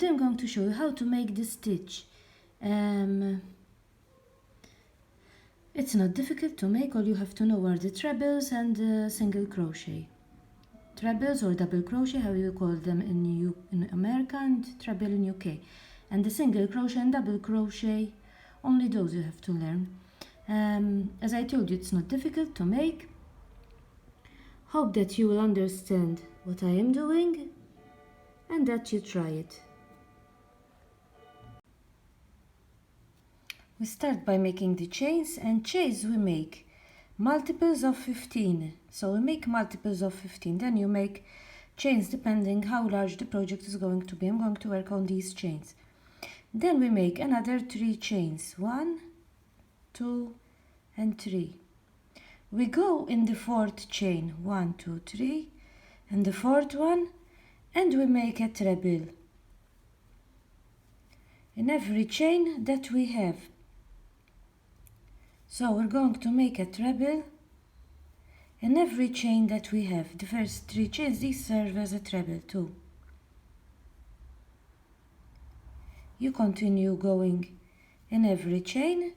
today I'm going to show you how to make the stitch. It's not difficult to make. All you have to know are the trebles and single crochet. Trebles or double crochet, how you call them in America, and treble in UK. And the single crochet and double crochet, only those you have to learn. As I told you, it's not difficult to make. Hope that you will understand what I am doing and that you try it. We start by making the chains, and chains we make multiples of 15. So we make multiples of 15, then you make chains depending how large the project is going to be. I'm going to work on these chains. Then we make another 3 chains, 1, 2 and 3. We go in the 4th chain, 1, 2, 3, and the 4th one, and we make a treble in every chain that we have. So we're going to make a treble in every chain that we have. The first 3 chains, these serve as a treble too. You continue going in every chain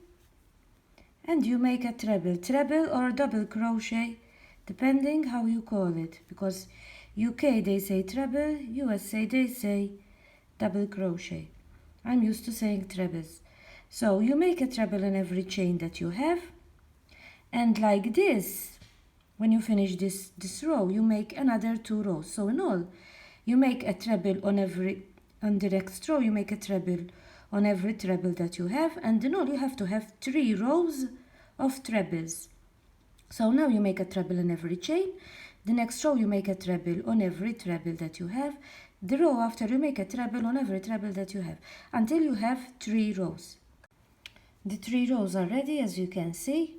and you make a treble or double crochet, depending how you call it, because UK they say treble, USA they say double crochet. I'm used to saying trebles. So you make a treble in every chain that you have, and like this, when you finish this row, you make another 2 rows. So in all, you make a treble on the next row, you make a treble on every treble that you have, and in all you have to have 3 rows of trebles. So now you make a treble in every chain. The next row you make a treble on every treble that you have. The row after you make a treble on every treble that you have, until you have 3 rows. The 3 rows are ready, as you can see.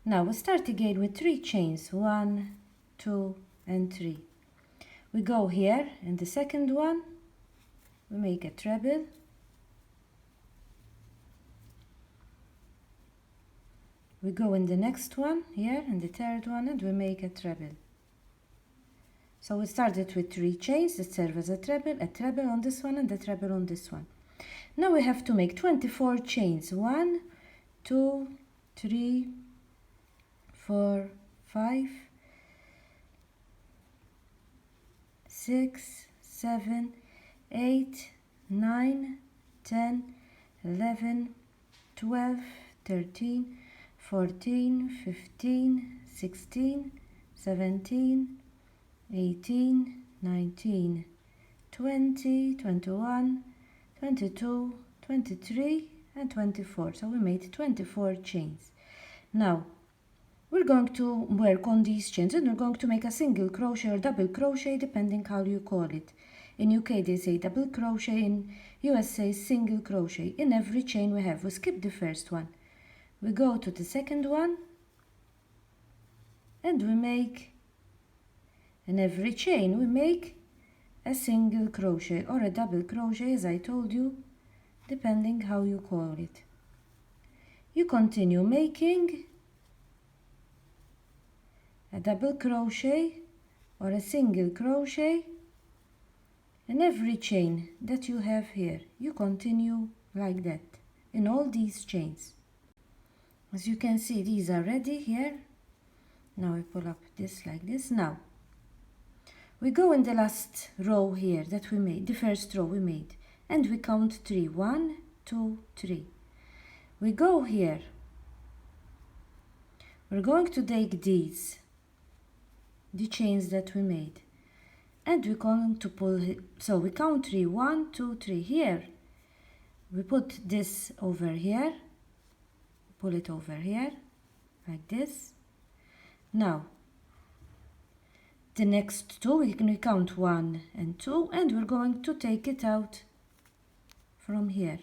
Now we start again with 3 chains, 1, 2 and 3. We go here in the second one, we make a treble. We go in the next one, here in the third one, and we make a treble. So we started with 3 chains that serve as a treble on this one and a treble on this one. Now we have to make 24 chains, 1, 2, 3, 4, 5, 6, 7, 8, 9, 10, 11, 12, 13, 14, 15, 16, 17, 18, 19, 20, 21, 22, 23 and 24. So we made 24 chains. Now we're going to work on these chains, and we're going to make a single crochet or double crochet, depending how you call it. In UK they say double crochet, in USA single crochet. In every chain we have, we skip the first one. We go to the second one and we make, in every chain we make a single crochet or a double crochet, as I told you, depending how you call it. You continue making a double crochet or a single crochet in every chain that you have here. You continue like that in all these chains. As you can see, these are ready here. Now we pull up this like this. Now we go in the last row here that we made, the first row we made, and we count 3. 1, 2, 3. We go here. We're going to take these, the chains that we made, and we're going to pull it. So we count 3. 1, 2, 3. Here we put this over here, pull it over here like this. Now the next 2 we can count 1 and 2, and we're going to take it out from here.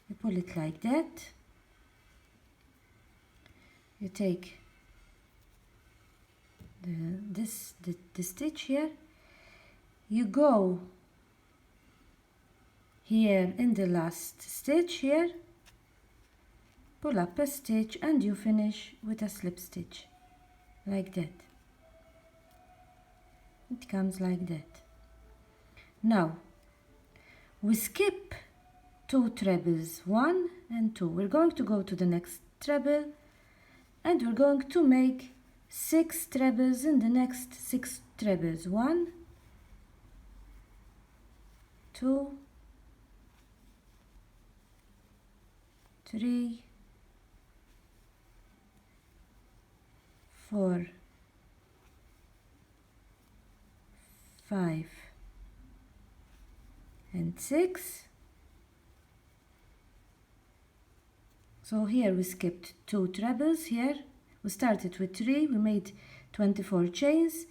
You pull it like that. You take the stitch here. You go here in the last stitch here, pull up a stitch, and you finish with a slip stitch like that. It comes like that. Now we skip 2 trebles, 1 and 2. We're going to go to the next treble and we're going to make 6 trebles in the next 6 trebles. 1, 2, 3, 4, 5 and 6. So here we skipped 2 trebles. Here we started with 3, we made 24 chains,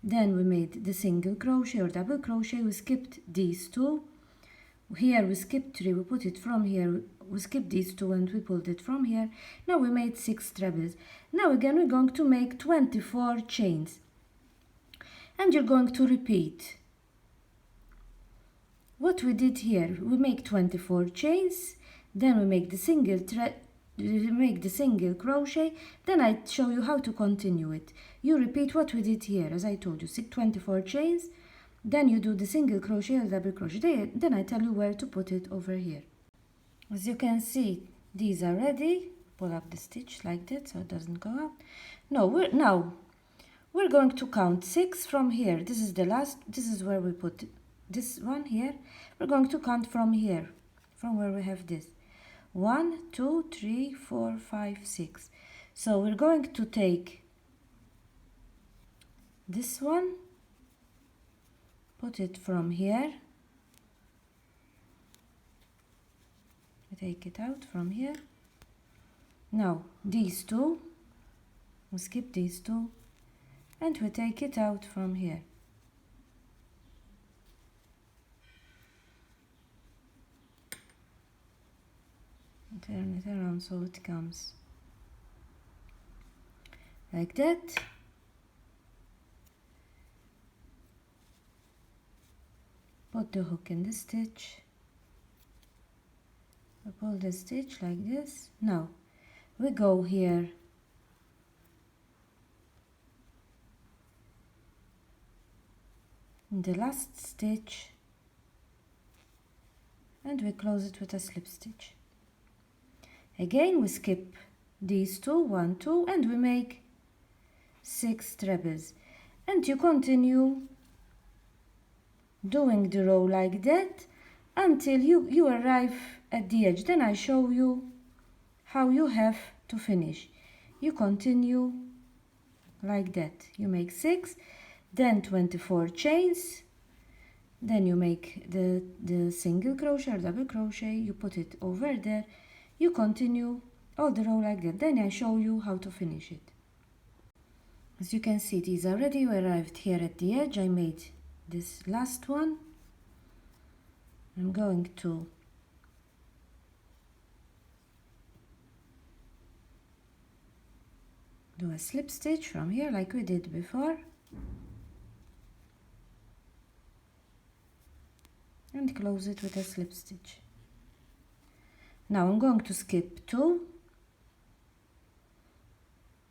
then we made the single crochet or double crochet, we skipped these 2. Here we skipped 3, we put it from here, we skipped these 2 and we pulled it from here. Now we made 6 trebles. Now again we're going to make 24 chains and you're going to repeat what we did here. We make 24 chains, then we make the single crochet, then I show you how to continue it. You repeat what we did here, as I told you, 24 chains, then you do the single crochet or double crochet, then I tell you where to put it over here. As you can see, these are ready. Pull up the stitch like that so it doesn't go out. Now we're going to count 6 from here. This is the last, this is where we put this one here. We're going to count from here, from where we have this. 1, 2, 3, 4, 5, 6. So we're going to take this one, put it from here, we take it out from here. Now these 2, we skip these 2 and we take it out from here. Turn it around so it comes like that. Put the hook in the stitch, pull the stitch like this. Now we go here in the last stitch and we close it with a slip stitch. Again we skip these 2, 1, 2, and we make 6 trebles, and you continue doing the row like that until you arrive at the edge. Then I show you how you have to finish. You continue like that. You make 6, then 24 chains, then you make the single crochet or double crochet, you put it over there, you continue all the row like that. Then I show you how to finish it. As you can see, these are ready. We arrived here at the edge. I made this last one. I'm going to do a slip stitch from here like we did before and close it with a slip stitch. Now I'm going to skip 2,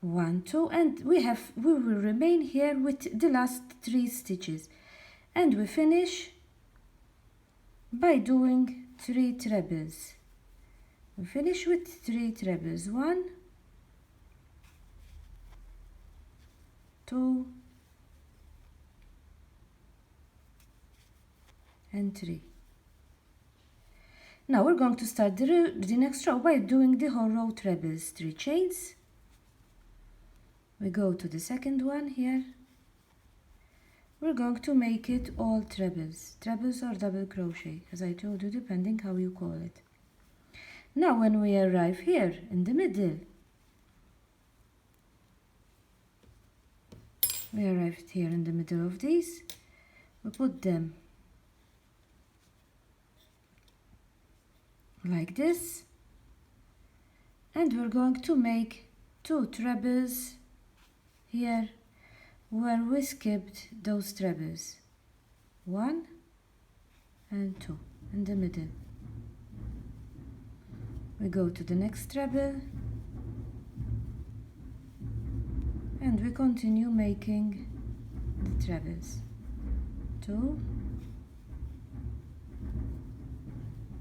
1, 2, and we will remain here with the last 3 stitches, and we finish by doing 3 trebles. We finish with 3 trebles. 1, 2, and 3. Now we're going to start the next row by doing the whole row trebles. 3 chains. We go to the second one here. We're going to make it all trebles. Trebles or double crochet, as I told you, depending how you call it. Now when we arrive here in the middle, we arrived here in the middle of these, we put them like this, and we're going to make 2 trebles here where we skipped those trebles, 1 and 2 in the middle. We go to the next treble and we continue making the trebles. 2,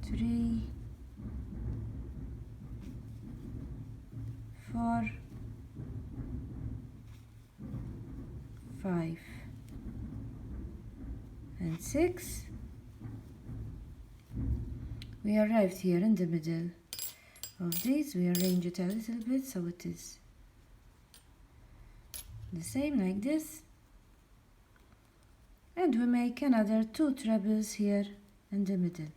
3, 4, 5 and 6. We arrived here in the middle of these. We arrange it a little bit so it is the same like this, and we make another 2 trebles here in the middle,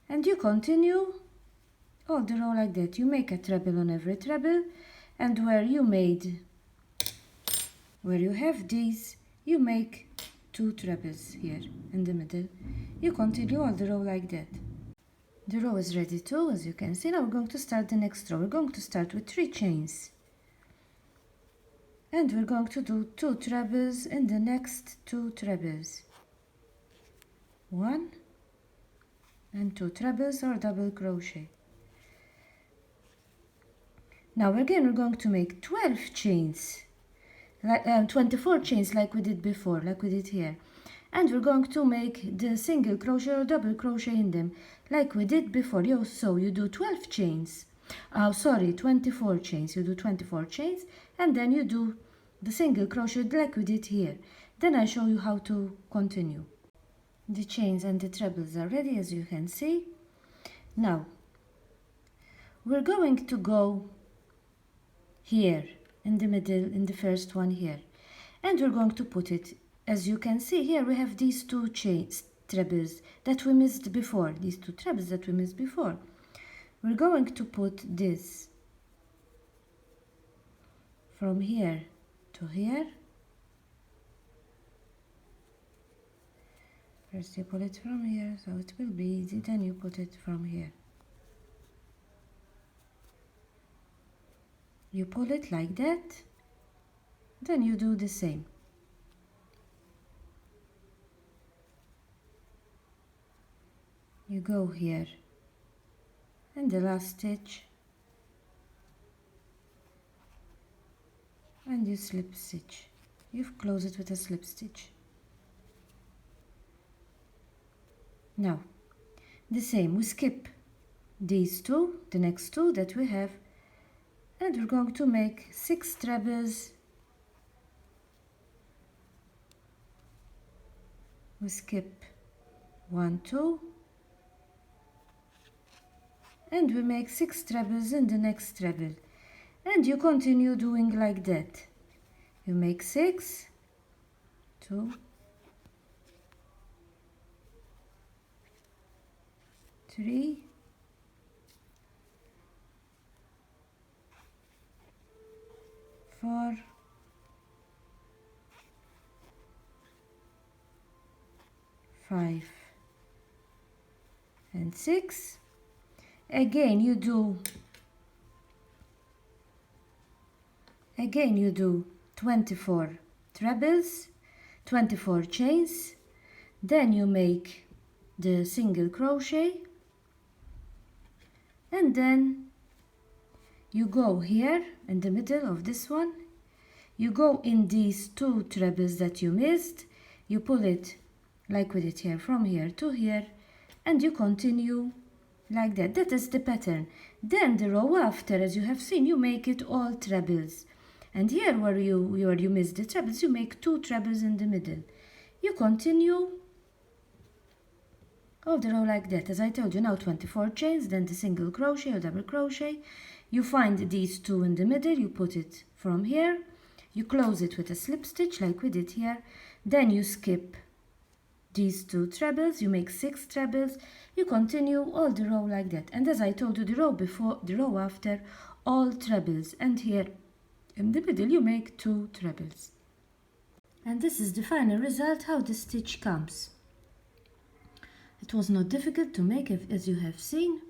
and you continue all the row like that. You make a treble on every treble, and where you have these, you make 2 trebles here in the middle. You continue all the row like that. The row is ready too, as you can see. Now we're going to start the next row. We're going to start with 3 chains, and we're going to do 2 trebles in the next 2 trebles. 1 and 2 trebles or double crochet. Now again we're going to make 12 chains, 24 chains like we did before, like we did here, and we're going to make the single crochet or double crochet in them like we did before. So you do 12 chains, 24 chains. You do 24 chains, and then you do the single crochet like we did here. Then I show you how to continue. The chains and the trebles are ready, as you can see. Now we're going to go here in the middle, in the first one here, and we're going to put it, as you can see here, we have these 2 trebles that we missed before, these 2 trebles that we missed before. We're going to put this from here to here. First you pull it from here, so it will be easy, then you put it from here. You pull it like that, then you do the same. You go here in the last stitch and you slip stitch. You close it with a slip stitch. Now the same, we skip these 2, the next 2 that we have, and we're going to make 6 trebles. We skip 1, 2, and we make 6 trebles in the next treble, and you continue doing like that. You make 6, 2, 3, 4, 5 and 6. Again you do 24 trebles, 24 chains, then you make the single crochet, and then you go here in the middle of this one, you go in these 2 trebles that you missed, you pull it like we did here from here to here, and you continue like that. That is the pattern. Then the row after, as you have seen, you make it all trebles, and here where you missed the trebles, you make 2 trebles in the middle. You continue all the row like that. As I told you, now 24 chains, then the single crochet or double crochet. You find these 2 in the middle, you put it from here, you close it with a slip stitch like we did here, then you skip these 2 trebles, you make 6 trebles, you continue all the row like that. And as I told you, the row before, the row after, all trebles, and here in the middle you make 2 trebles. And this is the final result, how the stitch comes. It was not difficult to make, as you have seen,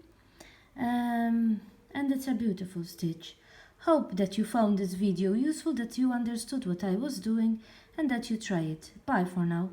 and it's a beautiful stitch. Hope that you found this video useful, that you understood what I was doing, and that you try it. Bye for now.